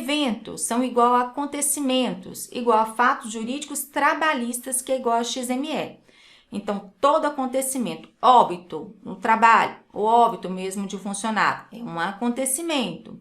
eventos são igual a acontecimentos, igual a fatos jurídicos trabalhistas, que é igual a XML. Então, todo acontecimento, óbito no trabalho, o óbito mesmo de um funcionário, é um acontecimento,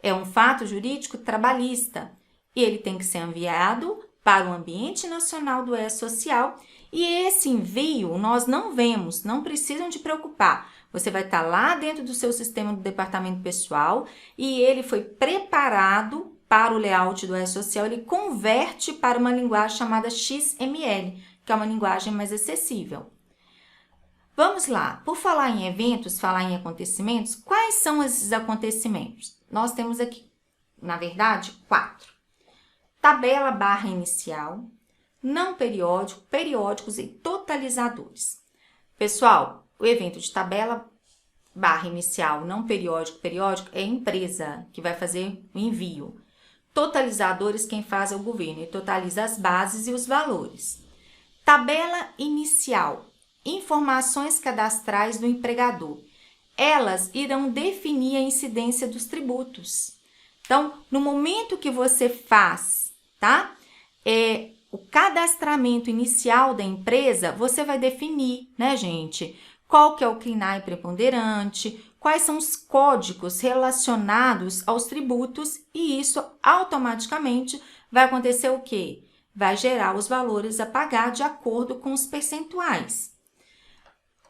é um fato jurídico trabalhista e ele tem que ser enviado para o ambiente nacional do E-Social, e esse envio nós não vemos, não precisam te preocupar. Você vai estar lá dentro do seu sistema do departamento pessoal e ele foi preparado para o layout do E-Social, ele converte para uma linguagem chamada XML, que é uma linguagem mais acessível. Vamos lá, por falar em eventos, falar em acontecimentos, quais são esses acontecimentos? Nós temos aqui, na verdade, 4. Tabela barra inicial, não periódico, periódicos e totalizadores. Pessoal, o evento de tabela barra inicial, não periódico, periódico é a empresa que vai fazer o envio. Totalizadores, quem faz é o governo e totaliza as bases e os valores. Tabela inicial, informações cadastrais do empregador. Elas irão definir a incidência dos tributos. Então, no momento que você faz, tá? O cadastramento inicial da empresa, você vai definir, né, gente? Qual que é o CNAE preponderante, quais são os códigos relacionados aos tributos e isso automaticamente vai acontecer o quê? Vai gerar os valores a pagar de acordo com os percentuais.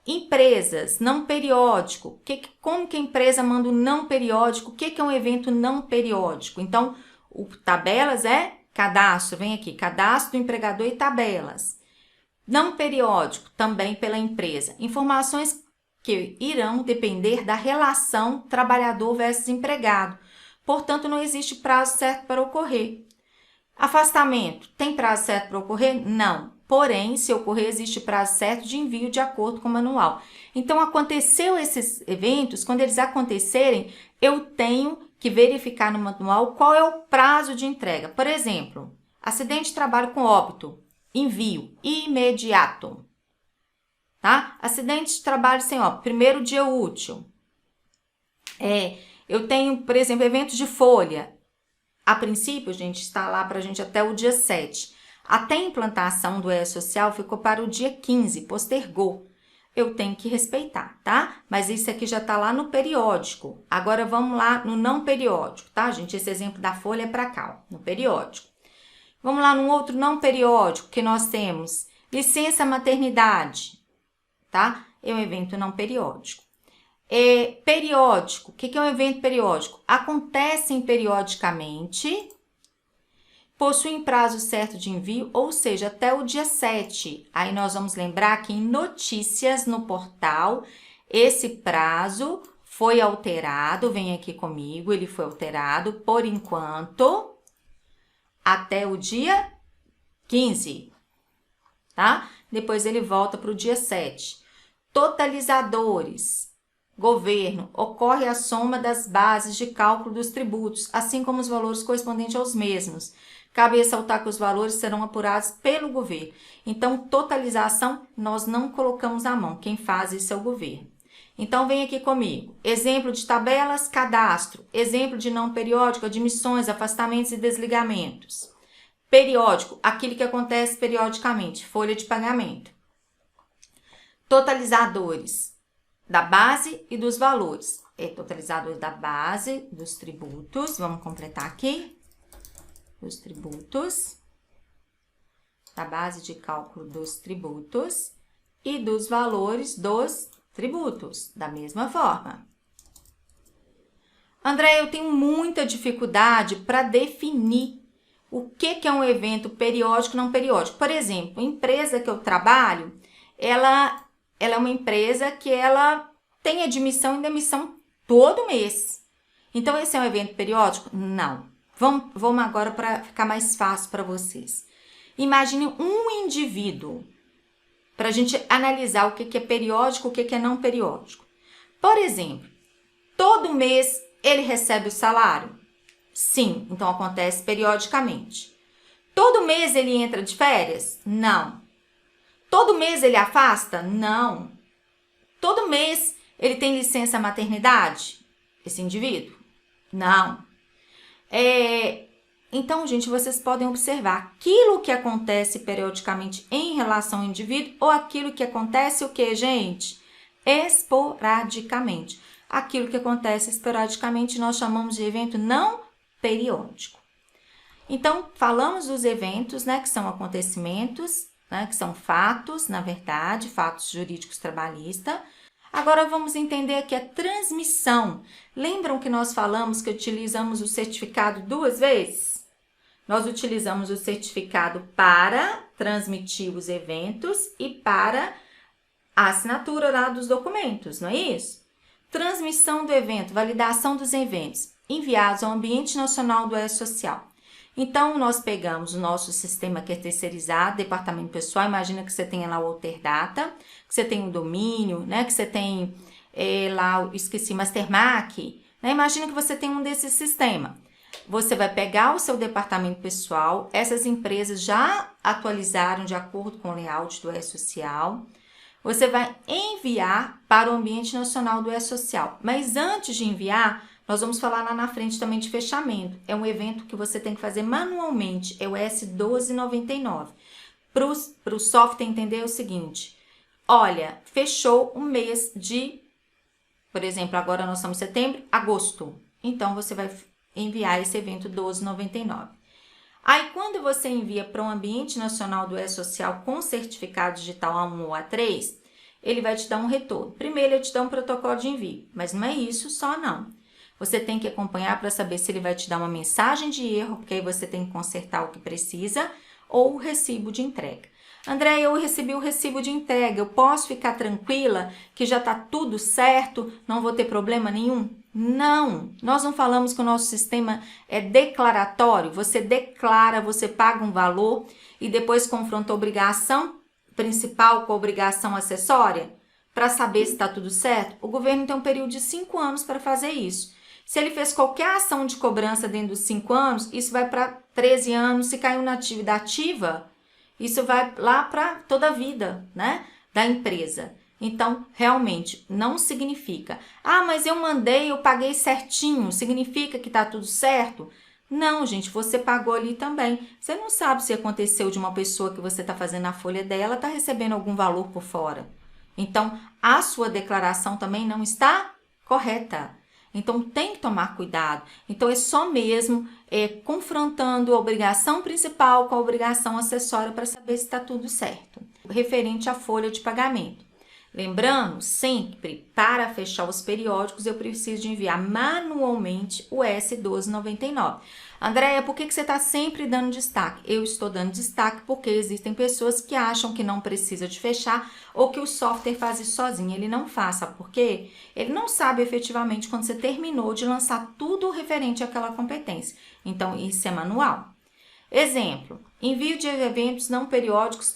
Empresas, não periódico. Como que a empresa manda o não periódico? O que é um evento não periódico? Então, o tabelas é cadastro, vem aqui, cadastro do empregador e tabelas. Não periódico, também pela empresa. Informações que irão depender da relação trabalhador versus empregado. Portanto, não existe prazo certo para ocorrer. Afastamento, tem prazo certo para ocorrer? Não. Porém, se ocorrer, existe prazo certo de envio de acordo com o manual. Então, aconteceu esses eventos, quando eles acontecerem, eu tenho que verificar no manual qual é o prazo de entrega. Por exemplo, acidente de trabalho com óbito, envio imediato. Tá? Acidente de trabalho sem óbito, primeiro dia útil. Eu tenho, por exemplo, eventos de folha. A princípio, gente, está lá para a gente até o dia 7. Até a implantação do E-Social ficou para o dia 15, postergou. Eu tenho que respeitar, tá? Mas isso aqui já está lá no periódico. Agora vamos lá no não periódico, tá, gente? Esse exemplo da folha é para cá, ó, no periódico. Vamos lá num outro não periódico que nós temos. Licença maternidade, tá? É um evento não periódico. Periódico, o que é um evento periódico? Acontecem periodicamente, possuem prazo certo de envio, ou seja, até o dia 7. Aí nós vamos lembrar que em notícias no portal, esse prazo foi alterado, vem aqui comigo, ele foi alterado por enquanto até o dia 15, tá? Depois ele volta para o dia 7. Totalizadores. Governo, ocorre a soma das bases de cálculo dos tributos, assim como os valores correspondentes aos mesmos. Cabe ressaltar que os valores serão apurados pelo governo. Então, totalização, nós não colocamos à mão. Quem faz isso é o governo. Então, vem aqui comigo. Exemplo de tabelas, cadastro. Exemplo de não periódico, admissões, afastamentos e desligamentos. Periódico, aquilo que acontece periodicamente, folha de pagamento. Totalizadores. Da base e dos valores. Totalizador da base dos tributos. Vamos completar aqui. Dos tributos. Da base de cálculo dos tributos. E dos valores dos tributos. Da mesma forma. André, eu tenho muita dificuldade para definir o que é um evento periódico e não periódico. Por exemplo, a empresa que eu trabalho, ela é uma empresa que ela tem admissão e demissão todo mês. Então, esse é um evento periódico? Não. Vamos agora para ficar mais fácil para vocês. Imagine um indivíduo, para a gente analisar o que é periódico, o que é não periódico. Por exemplo, todo mês ele recebe o salário? Sim, então acontece periodicamente. Todo mês ele entra de férias? Não. Todo mês ele afasta? Não. Todo mês ele tem licença maternidade? Esse indivíduo? Não. Então, gente, vocês podem observar aquilo que acontece periodicamente em relação ao indivíduo ou aquilo que acontece o que, gente? Esporadicamente. Aquilo que acontece esporadicamente nós chamamos de evento não periódico. Então, falamos dos eventos, né, que são acontecimentos, né, que são fatos, na verdade, fatos jurídicos trabalhistas. Agora vamos entender aqui a transmissão. Lembram que nós falamos que utilizamos o certificado 2 vezes? Nós utilizamos o certificado para transmitir os eventos e para a assinatura lá dos documentos, não é isso? Transmissão do evento, validação dos eventos enviados ao Ambiente Nacional do E-Social. Então, nós pegamos o nosso sistema que é terceirizado, departamento pessoal, imagina que você tenha lá o Alterdata, que você tem o domínio, né, que você tem lá, esqueci, Mastermark, né, imagina que você tem um desses sistemas. Você vai pegar o seu departamento pessoal, essas empresas já atualizaram de acordo com o layout do E-Social, você vai enviar para o Ambiente Nacional do E-Social. Mas antes de enviar, nós vamos falar lá na frente também de fechamento. É um evento que você tem que fazer manualmente, é o S1299. Para o software entender o seguinte, olha, fechou um mês de, por exemplo, agora nós estamos em setembro, agosto. Então, você vai enviar esse evento 1299. Aí, quando você envia para o Ambiente Nacional do E-Social com certificado digital A1 ou A3, ele vai te dar um retorno. Primeiro, ele te dá um protocolo de envio, mas não é isso só não. Você tem que acompanhar para saber se ele vai te dar uma mensagem de erro, porque aí você tem que consertar o que precisa, ou o recibo de entrega. André, eu recebi o recibo de entrega, eu posso ficar tranquila que já está tudo certo, não vou ter problema nenhum? Não, nós não falamos que o nosso sistema é declaratório, você declara, você paga um valor e depois confronta a obrigação principal com a obrigação acessória para saber se está tudo certo? O governo tem um período de 5 anos para fazer isso. Se ele fez qualquer ação de cobrança dentro dos 5 anos, isso vai para 13 anos, se caiu na atividade ativa, isso vai lá para toda a vida, né, da empresa. Então, realmente, não significa, mas eu mandei, eu paguei certinho, significa que está tudo certo? Não, gente, você pagou ali também. Você não sabe se aconteceu de uma pessoa que você está fazendo a folha dela, está recebendo algum valor por fora. Então, a sua declaração também não está correta. Então, tem que tomar cuidado. Então, é só mesmo confrontando a obrigação principal com a obrigação acessória para saber se está tudo certo. Referente à folha de pagamento. Lembrando, sempre, para fechar os periódicos, eu preciso de enviar manualmente o S1299. Andréia, por que você está sempre dando destaque? Eu estou dando destaque porque existem pessoas que acham que não precisa de fechar ou que o software faz isso sozinho. Ele não faz, sabe por quê? Ele não sabe efetivamente quando você terminou de lançar tudo referente àquela competência. Então, isso é manual. Exemplo, envio de eventos não periódicos.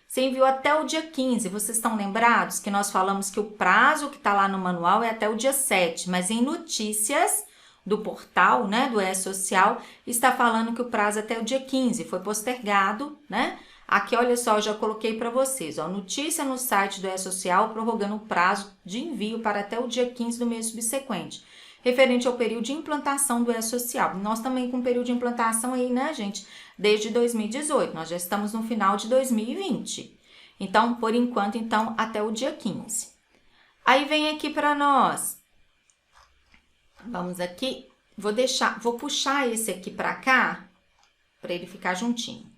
Você enviou até o dia 15, vocês estão lembrados que nós falamos que o prazo que está lá no manual é até o dia 7, mas em notícias do portal, né, do E-Social, está falando que o prazo é até o dia 15, foi postergado, né? Aqui, olha só, eu já coloquei para vocês, ó, notícia no site do E-Social prorrogando o prazo de envio para até o dia 15 do mês subsequente, referente ao período de implantação do E-Social. Nós também com período de implantação aí, né, gente? Desde 2018, nós já estamos no final de 2020. Então, por enquanto, então, até o dia 15. Aí vem aqui para nós. Vamos aqui, vou puxar esse aqui para cá, para ele ficar juntinho,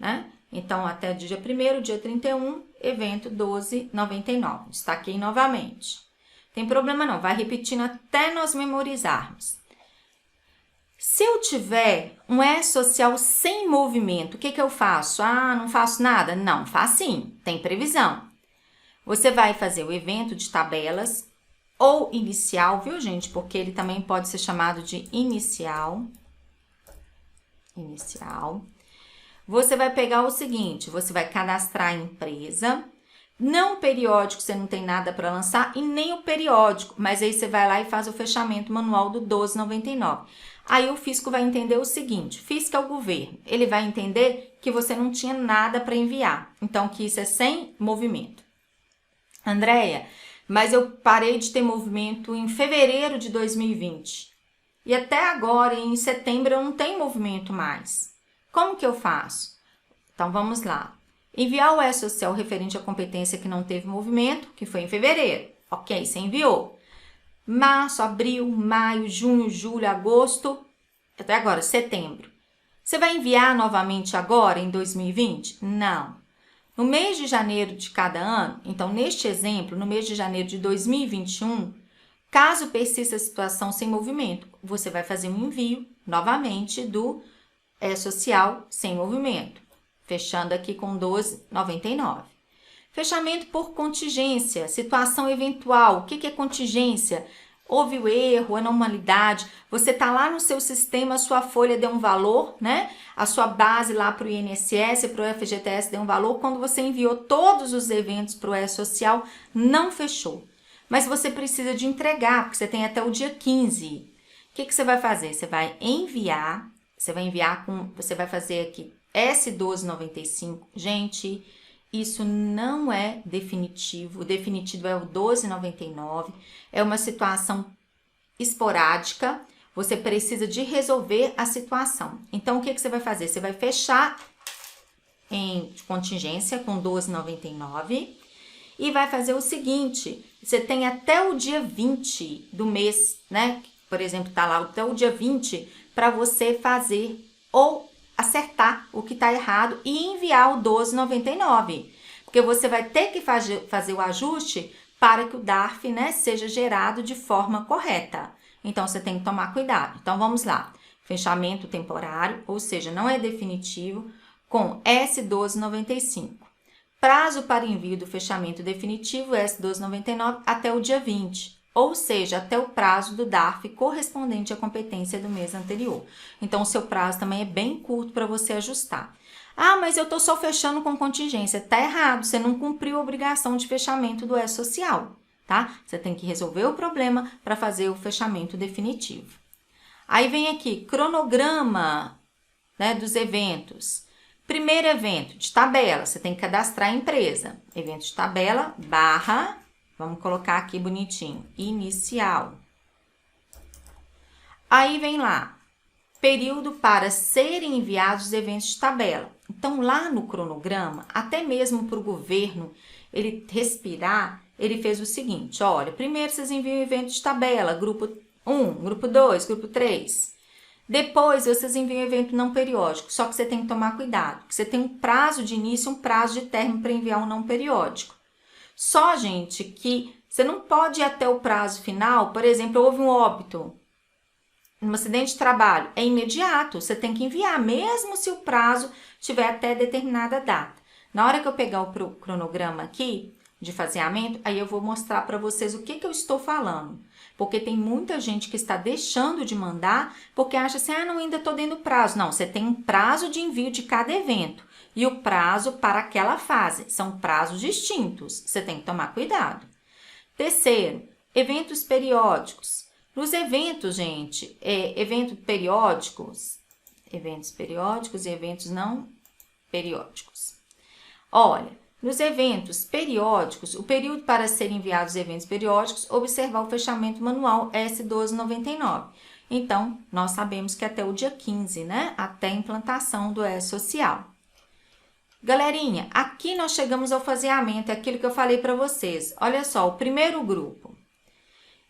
né? Então, até o dia 1º, dia 31, evento 1299. Destaquei novamente. Tem problema não, vai repetindo até nós memorizarmos. Se eu tiver um E-Social sem movimento, o que eu faço? Não faço nada? Não, faz sim, tem previsão. Você vai fazer o evento de tabelas ou inicial, viu, gente? Porque ele também pode ser chamado de inicial. Você vai pegar o seguinte, você vai cadastrar a empresa. Não periódico, você não tem nada para lançar, e nem o periódico, mas aí você vai lá e faz o fechamento manual do 1299. Aí o fisco vai entender o seguinte, fisco é o governo, ele vai entender que você não tinha nada para enviar, então que isso é sem movimento. Andréia, mas eu parei de ter movimento em fevereiro de 2020. e até agora, em setembro, eu não tenho movimento mais. Como que eu faço? Então, vamos lá. Enviar o E-Social referente à competência que não teve movimento, que foi em fevereiro. Ok, você enviou. Março, abril, maio, junho, julho, agosto, até agora, setembro. Você vai enviar novamente agora, em 2020? Não. No mês de janeiro de cada ano, então, neste exemplo, no mês de janeiro de 2021, caso persista a situação sem movimento, você vai fazer um envio novamente do E-Social sem movimento, fechando aqui com 12,99. Fechamento por contingência, situação eventual. O que é contingência? Houve o erro, anormalidade, você está lá no seu sistema, a sua folha deu um valor, né? A sua base lá para o INSS, para o FGTS deu um valor. Quando você enviou todos os eventos para o E-Social, não fechou. Mas você precisa de entregar, porque você tem até o dia 15. O que você vai fazer? Você vai enviar você vai fazer aqui S1295. Gente, isso não é definitivo. O definitivo é o 12,99. É uma situação esporádica. Você precisa de resolver a situação. Então, o que você vai fazer? Você vai fechar em contingência com 12,99 e vai fazer o seguinte: você tem até o dia 20 do mês, né? Por exemplo, tá lá até o dia 20 para você fazer ou acertar o que está errado e enviar o 12,99. Porque você vai ter que fazer o ajuste para que o DARF, né, seja gerado de forma correta. Então, você tem que tomar cuidado. Então, vamos lá. Fechamento temporário, ou seja, não é definitivo, com S1295. Prazo para envio do fechamento definitivo S1299 até o dia 20. Ou seja, até o prazo do DARF correspondente à competência do mês anterior. Então, o seu prazo também é bem curto para você ajustar. Ah, mas eu estou só fechando com contingência. Está errado, você não cumpriu a obrigação de fechamento do E-Social, tá? Você tem que resolver o problema para fazer o fechamento definitivo. Aí vem aqui, cronograma, né, dos eventos. Primeiro evento de tabela, você tem que cadastrar a empresa. Evento de tabela, barra... Vamos colocar aqui bonitinho, inicial. Aí vem lá, período para serem enviados os eventos de tabela. Então, lá no cronograma, até mesmo para o governo, ele respirar, ele fez o seguinte, olha, primeiro vocês enviam o evento de tabela, grupo 1, grupo 2, grupo 3. Depois, vocês enviam o evento não periódico, só que você tem que tomar cuidado, porque você tem um prazo de início e um prazo de término para enviar um não periódico. Só, gente, que você não pode ir até o prazo final, por exemplo, houve um óbito, um acidente de trabalho, é imediato, você tem que enviar, mesmo se o prazo tiver até determinada data. Na hora que eu pegar o cronograma aqui, de faseamento, aí eu vou mostrar para vocês o que eu estou falando. Porque tem muita gente que está deixando de mandar, porque acha assim, ah, não, ainda estou dentro do prazo. Não, você tem um prazo de envio de cada evento. E o prazo para aquela fase. São prazos distintos. Você tem que tomar cuidado. Terceiro, eventos periódicos. Nos eventos, gente, eventos periódicos e eventos não periódicos. Olha, nos eventos periódicos, o período para serem enviados eventos periódicos, observar o fechamento manual S1299. Então, nós sabemos que até o dia 15, né? Até a implantação do E-Social. Galerinha, aqui nós chegamos ao faseamento, é aquilo que eu falei para vocês. Olha só, o primeiro grupo,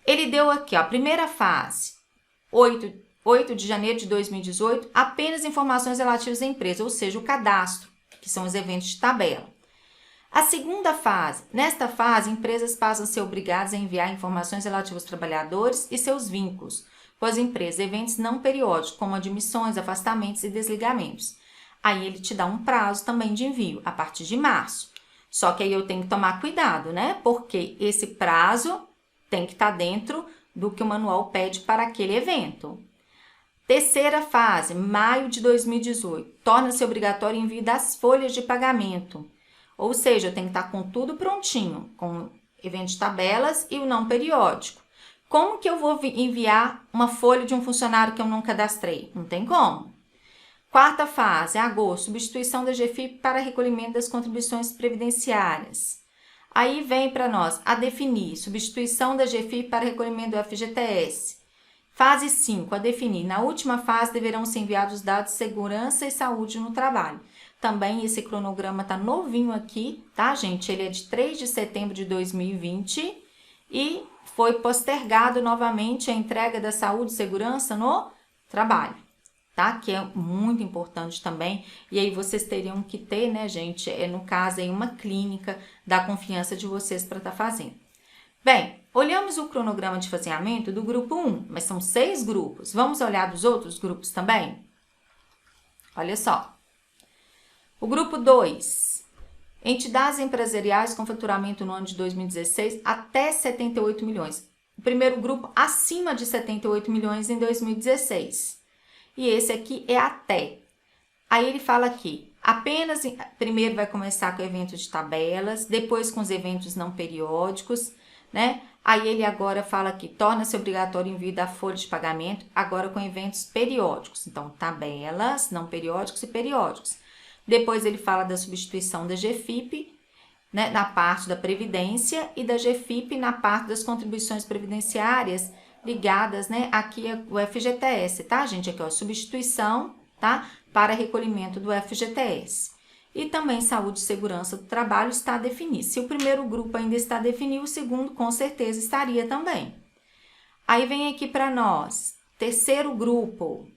ele deu aqui, ó, a primeira fase, 8 de janeiro de 2018, apenas informações relativas à empresa, ou seja, o cadastro, que são os eventos de tabela. A segunda fase, nesta fase, empresas passam a ser obrigadas a enviar informações relativas aos trabalhadores e seus vínculos com as empresas, eventos não periódicos, como admissões, afastamentos e desligamentos. Aí ele te dá um prazo também de envio, a partir de março. Só que aí eu tenho que tomar cuidado, né? Porque esse prazo tem que estar dentro do que o manual pede para aquele evento. Terceira fase, maio de 2018, torna-se obrigatório o envio das folhas de pagamento. Ou seja, eu tenho que estar com tudo prontinho, com eventos de tabelas e o não periódico. Como que eu vou enviar uma folha de um funcionário que eu não cadastrei? Não tem como. Quarta fase, agosto, substituição da GFIP para recolhimento das contribuições previdenciárias. Aí vem para nós a definir substituição da GFIP para recolhimento do FGTS. Fase 5, a definir. Na última fase deverão ser enviados os dados de segurança e saúde no trabalho. Também esse cronograma tá novinho aqui, tá, gente? Ele é de 3 de setembro de 2020 e foi postergado novamente a entrega da saúde e segurança no trabalho, tá? Que é muito importante também. E aí vocês teriam que ter, né, gente, no caso aí uma clínica da confiança de vocês para estar fazendo. Bem, olhamos o cronograma de faseamento do grupo 1, mas são 6 grupos. Vamos olhar dos outros grupos também? Olha só. O grupo 2, entidades empresariais com faturamento no ano de 2016 até 78 milhões. O primeiro grupo acima de 78 milhões em 2016. E esse aqui é até. Aí ele fala aqui, primeiro vai começar com eventos de tabelas, depois com os eventos não periódicos, né? Aí ele agora fala aqui, torna-se obrigatório o envio da folha de pagamento, agora com eventos periódicos. Então, tabelas, não periódicos e periódicos. Depois ele fala da substituição da GFIP, né, na parte da Previdência e da GFIP na parte das contribuições previdenciárias ligadas, né, aqui ao FGTS, tá, gente? Aqui, ó, substituição, tá, para recolhimento do FGTS. E também saúde e segurança do trabalho está definido. Se o primeiro grupo ainda está definido, o segundo com certeza estaria também. Aí vem aqui para nós, terceiro grupo,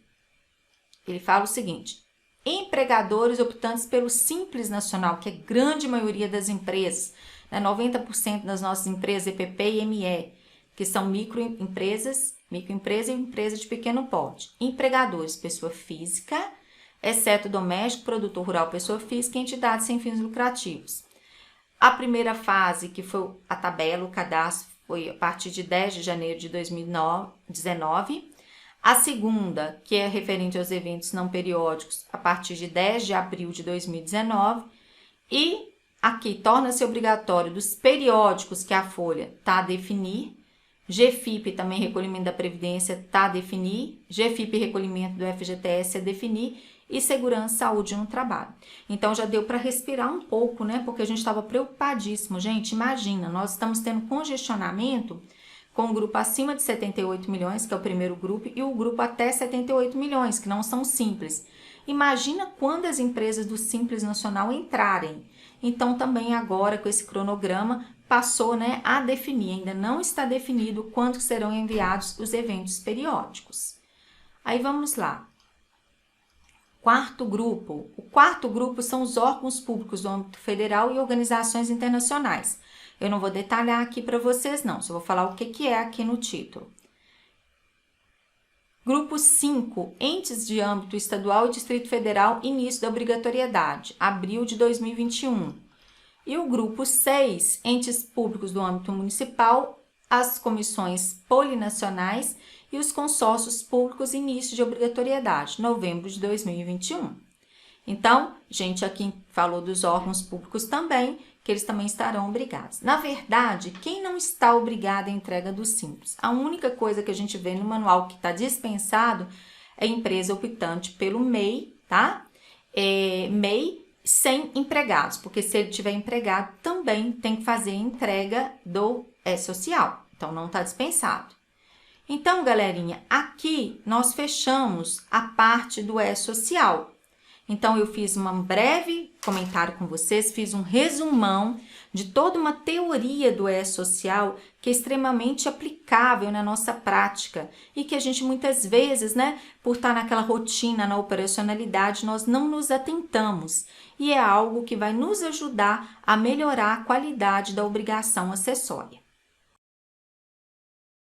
ele fala o seguinte, empregadores optantes pelo Simples Nacional, que é a grande maioria das empresas, né, 90% das nossas empresas EPP e ME, que são microempresa e empresa de pequeno porte. Empregadores, pessoa física, exceto doméstico, produtor rural, pessoa física e entidades sem fins lucrativos. A primeira fase, que foi a tabela, o cadastro, foi a partir de 10 de janeiro de 2019. A segunda, que é referente aos eventos não periódicos, a partir de 10 de abril de 2019. E aqui, torna-se obrigatório dos periódicos que a Folha está a definir. GFIP, também recolhimento da Previdência, está a definir. GFIP, recolhimento do FGTS, a definir. E segurança e saúde no trabalho. Então, já deu para respirar um pouco, né? Porque a gente estava preocupadíssimo. Gente, imagina, nós estamos tendo congestionamento com o grupo acima de 78 milhões, que é o primeiro grupo, e o grupo até 78 milhões, que não são simples. Imagina quando as empresas do Simples Nacional entrarem. Então, também agora, com esse cronograma, passou, né, a definir. Ainda não está definido quando serão enviados os eventos periódicos. Aí, vamos lá. Quarto grupo. O quarto grupo são os órgãos públicos do âmbito federal e organizações internacionais. Eu não vou detalhar aqui para vocês, não. Só vou falar o que é aqui no título. Grupo 5. Entes de âmbito estadual e Distrito Federal, início da obrigatoriedade, abril de 2021. E o grupo 6. Entes públicos do âmbito municipal, as comissões polinacionais e os consórcios públicos, início de obrigatoriedade, novembro de 2021. Então, gente aqui falou dos órgãos públicos também, que eles também estarão obrigados. Na verdade, quem não está obrigado à entrega do Simples? A única coisa que a gente vê no manual que está dispensado é a empresa optante pelo MEI, tá? MEI sem empregados, porque se ele tiver empregado, também tem que fazer a entrega do social. Então, não está dispensado. Então, galerinha, aqui nós fechamos a parte do social. Então, eu fiz um breve comentário com vocês, fiz um resumão de toda uma teoria do social que é extremamente aplicável na nossa prática e que a gente muitas vezes, né, por estar naquela rotina, na operacionalidade, nós não nos atentamos. E é algo que vai nos ajudar a melhorar a qualidade da obrigação acessória.